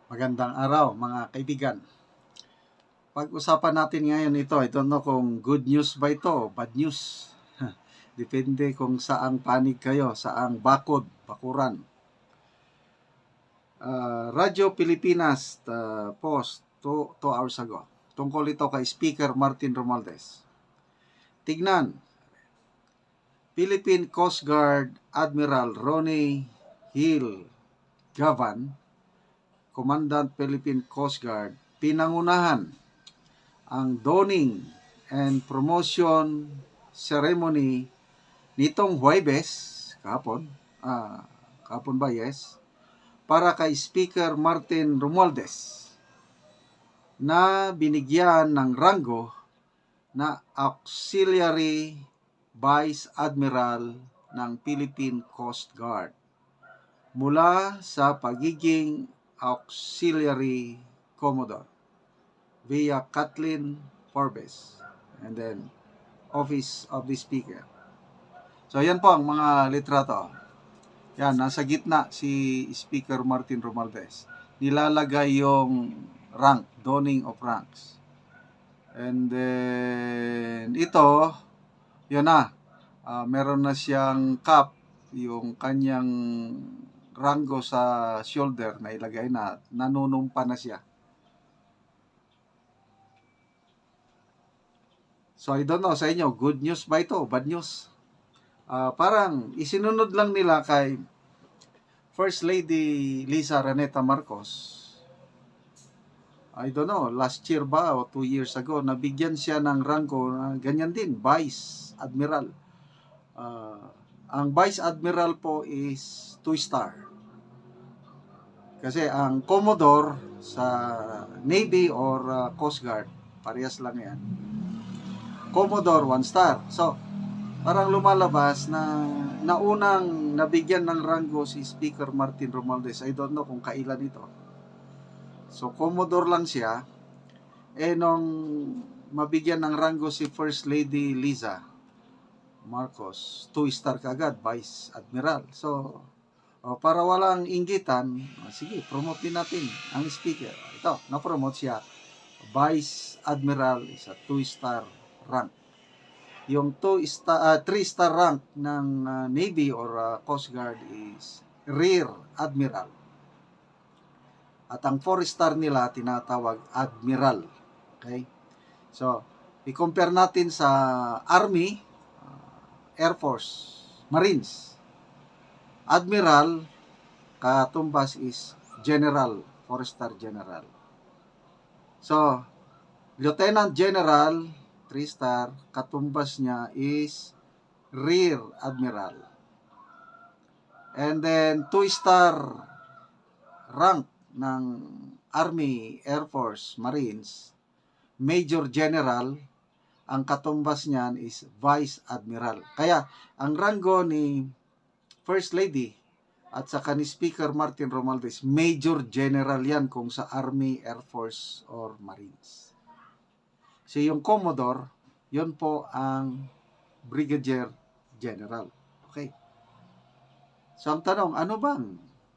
Magandang araw mga kaibigan. Pag-usapan natin ngayon ito, I don't know kung good news ba ito o bad news. Depende kung saang panig kayo, saang bakuran. Radyo Pilipinas post 2 hours ago. Tungkol ito kay Speaker Martin Romualdez. Tignan, Philippine Coast Guard Admiral Ronnie Hill Gavan, Commandant Philippine Coast Guard, pinangunahan ang donning and promotion ceremony nitong Huwebes, kahapon ba, yes, para kay Speaker Martin Romualdez na binigyan ng ranggo na Auxiliary Vice Admiral ng Philippine Coast Guard mula sa pagiging Auxiliary Commodore via Kathleen Forbes and then Office of the Speaker. So yan po ang mga litrato. Yan, nasa gitna si Speaker Martin Romualdez. Nilalagay yung rank, donning of ranks. And then ito, yun na, meron na siyang cup, yung kanyang ranggo sa shoulder na ilagay na, nanunumpa na siya. So I don't know sa inyo, good news ba ito? Bad news? Parang isinunod lang nila kay First Lady Liza Araneta Marcos. I don't know, last year ba o 2 years ago, nabigyan siya ng ranggo na ganyan din, Vice Admiral. Ang Vice Admiral po is 2-star. Kasi ang Commodore sa Navy or Coast Guard, parehas lang yan. Commodore 1-star. So, parang lumalabas na naunang nabigyan ng ranggo si Speaker Martin Romualdez. I don't know kung kailan ito. So, Commodore lang siya. Nung mabigyan ng ranggo si First Lady Liza Marcos, 2-star kagad, Vice Admiral. So, para walang inggitan, sige, promote din natin ang speaker. Ito, na-promote siya. Vice Admiral is a 2-star rank. Yung 3-star rank ng Navy or Coast Guard is Rear Admiral. At ang 4-star nila tinatawag Admiral. Okay? So, i-compare natin sa Army, Air Force, Marines. Admiral, katumbas is General, 4-star General. So, Lieutenant General, 3-star, katumbas niya is Rear Admiral. And then, 2-star rank ng Army, Air Force, Marines, Major General, ang katumbas niyan is Vice Admiral. Kaya, ang ranggo ni First Lady at saka ni Speaker Martin Romualdez, Major General yan kung sa Army, Air Force, or Marines. So yung Commodore, yun po ang Brigadier General. Okay. So ang tanong, ano bang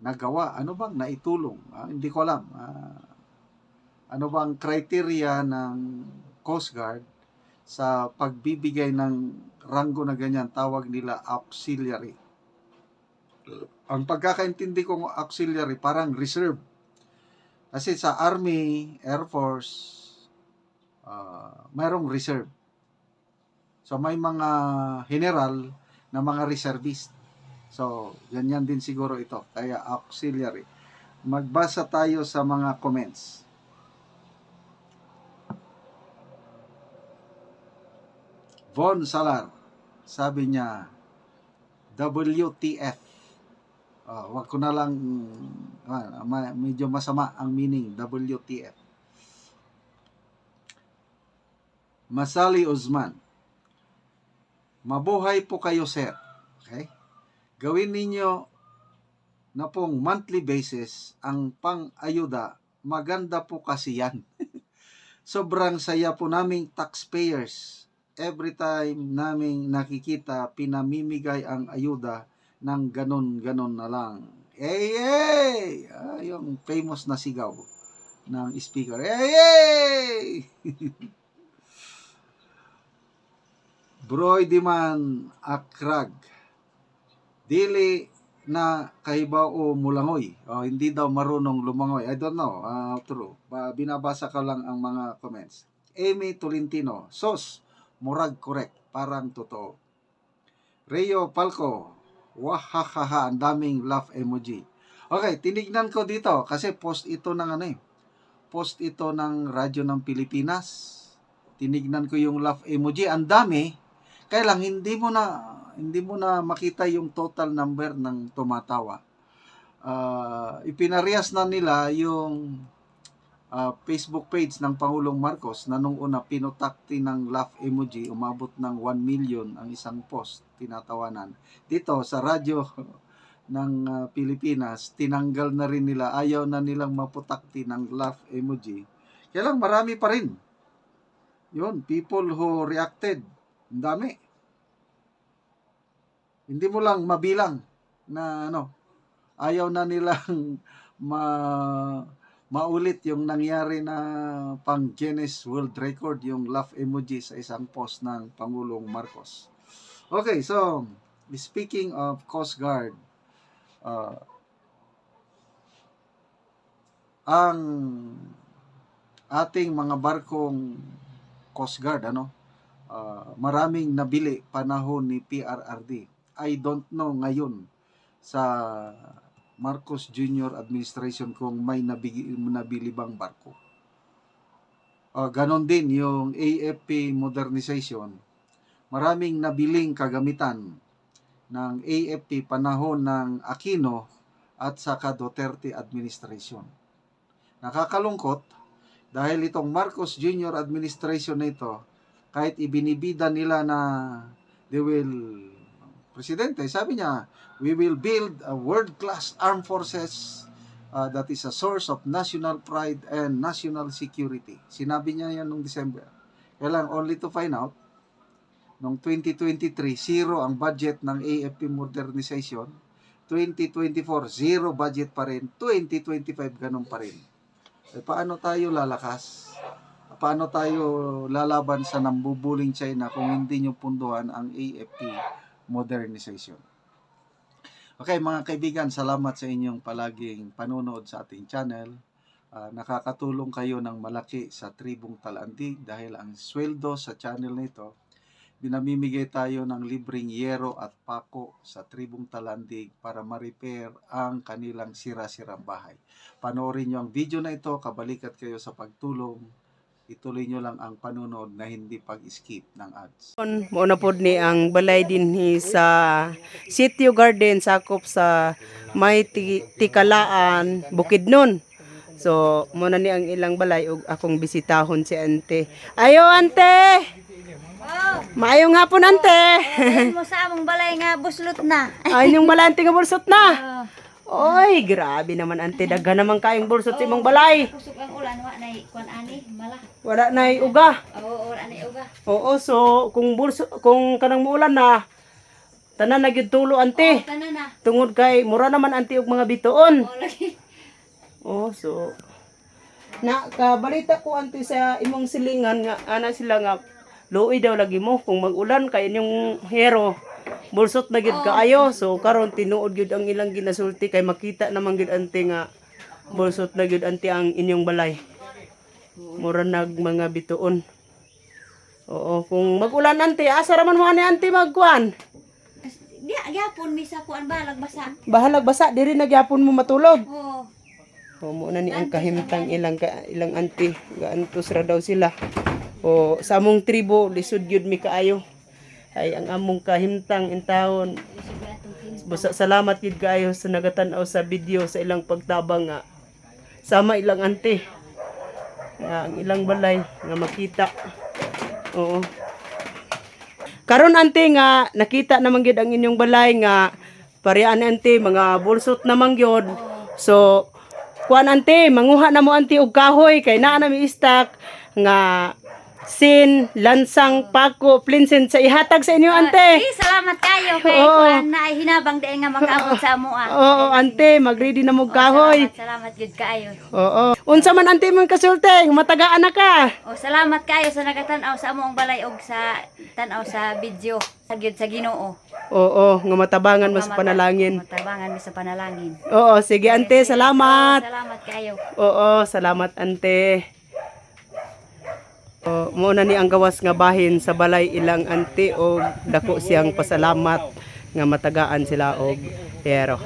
nagawa? Ano bang naitulong? Hindi ko alam. Ano bang criteria ng Coast Guard sa pagbibigay ng ranggo na ganyan? Tawag nila auxiliary. Ang pagkakaintindi kong auxiliary, parang reserve. Kasi sa Army, Air Force, mayroong reserve. So may mga general na mga reservist. So, ganyan din siguro ito. Kaya auxiliary. Magbasa tayo sa mga comments. Von Salar, sabi niya, WTF. Wag ko na lang, medyo masama ang meaning, WTF. Masali Uzman, mabuhay po kayo, sir. Okay? Gawin ninyo na pong monthly basis ang pang-ayuda. Maganda po kasi yan. Sobrang saya po naming taxpayers. Every time naming nakikita, pinamimigay ang ayuda ng ganon-ganon na lang. Hey! Yung famous na sigaw ng speaker. Hey! Broy di man akrag. Dili na kahibaw o mulangoy. Hindi daw marunong lumangoy. I don't know. True. Binabasa ko lang ang mga comments. Amy Tolentino. Sos. Murag correct. Parang totoo. Rayo Palco. Wahahaha. Ang daming laugh emoji. Okay. Tinignan ko dito. Kasi post ito ng Post ito ng Radyo ng Pilipinas. Tinignan ko yung laugh emoji. Ang dami. Kaya lang hindi mo na makita yung total number ng tumatawa. Ipinarehas na nila yung Facebook page ng Pangulong Marcos na nung una pinutakti ng laugh emoji, umabot ng 1 million ang isang post, tinatawanan. Dito sa radyo ng Pilipinas, tinanggal na rin nila, ayaw na nilang maputakti ng laugh emoji. Kaya lang marami pa rin. Yun, people who reacted. Ang dami. Hindi mo lang mabilang na ayaw na nilang maulit yung nangyari na pang Guinness World Record, yung laugh emoji sa isang post ng Pangulong Marcos. Okay, so speaking of Coast Guard, ang ating mga barkong Coast Guard, maraming nabili panahon ni PRRD. I don't know ngayon sa Marcos Jr. administration kung may nabili bang barko. Ganon din yung AFP modernization. Maraming nabiling kagamitan ng AFP panahon ng Aquino at saka Duterte administration. Nakakalungkot dahil itong Marcos Jr. administration na ito, kahit ibinibida nila na Presidente, sabi niya, we will build a world-class armed forces that is a source of national pride and national security. Sinabi niya yan noong December. Kaya lang, only to find out, noong 2023, zero ang budget ng AFP modernization. 2024, zero budget pa rin. 2025, ganun pa rin. Paano tayo lalakas? Paano tayo lalaban sa nambubuling China kung hindi nyo punduhan ang AFP modernization? Okay, mga kaibigan, salamat sa inyong palaging panonood sa ating channel. Nakakatulong kayo ng malaki sa Tribong Talandig dahil ang sweldo sa channel na ito, binamimigay tayo ng libreng yero at pako sa Tribong Talandig para ma-repair ang kanilang sira-sirang bahay. Panoorin nyo ang video na ito, kabalikat kayo sa pagtulong. Ituloy nyo lang ang panunood na hindi pag-skip ng ads. Muna po ni ang balay din sa Sitio Garden, sakop sa may Tikalaan, Bukidnon. So, muna ni ang ilang balay ug akong bisitahon si ante. Ayo ante! Maayong hapon ante! Dahil mo sa among balay nga buslot na. Ay, yung balante nga bulsot na! Oy, grabe naman ante, daghan naman kayong bulsot sa imong balay. Kusog ang ulan, wa na kuan ani, mala. Wala na uga. Oo, wala na uga. Oo, so kung kanang muulan na, tanan na gyud tulo ante. Tanan na. Tungod kay mura naman ante og mga bituon. Oo lagi. Oh, so kabalita ko ante sa imong silingan nga ana sila nga luoy daw lagi mo kung mag-ulan kay inyong hero. Bulsot na gyud kaayo. So karon tinuod gyud ang ilang ginasulti kay makita naman gyud ante nga bulsot na gyud ante ang inyong balay. Mura nag mga bituon. Oo, kung mag-ulan ante, asa raman mo ani ante magkuan? Di gyapon mi sa kuan balag basa. Bahalag basa diri na gyapon mo matulog. Oo. O mo na ni ang kahimtang ilang ante, gaantos ra daw sila. O sa among tribo lisod gyud mi kaayo. Ay ang among kahimtang intawon. Salamat gid kaayo sa nagatan-aw sa video sa ilang pagtabang nga sama ilang ante. Nga ang ilang balay nga makita. Oo. Karon ante nga nakita naman gyud ang inyong balay nga parehan ante mga bulsot naman gyud. So kuan ante manguha na mo ante og kahoy kay naa na mi stock nga sin, lansang, pako, plinsin sa ihatag sa inyo, ante. Salamat kayo kay Oo. kuan na hinabang di nga mag-abot sa amoa. Oo, ante, mag-ready na mo kahoy. Salamat gud kayo. Oo. Unsa man ante mong kasulteng, matagaan na ka. O salamat kayo sa nagatan-aw sa among balay og sa tan-aw sa video sa gyud sa Ginoo. Oo, nga matabangan mo sa panalangin. Matabangan mi sa panalangin. Oo, sige ante, salamat. Salamat kayo. Oo, salamat ante. O, muna ni ang gawas nga bahin sa balay ilang ante o dako siyang pasalamat nga matagaan sila og pero.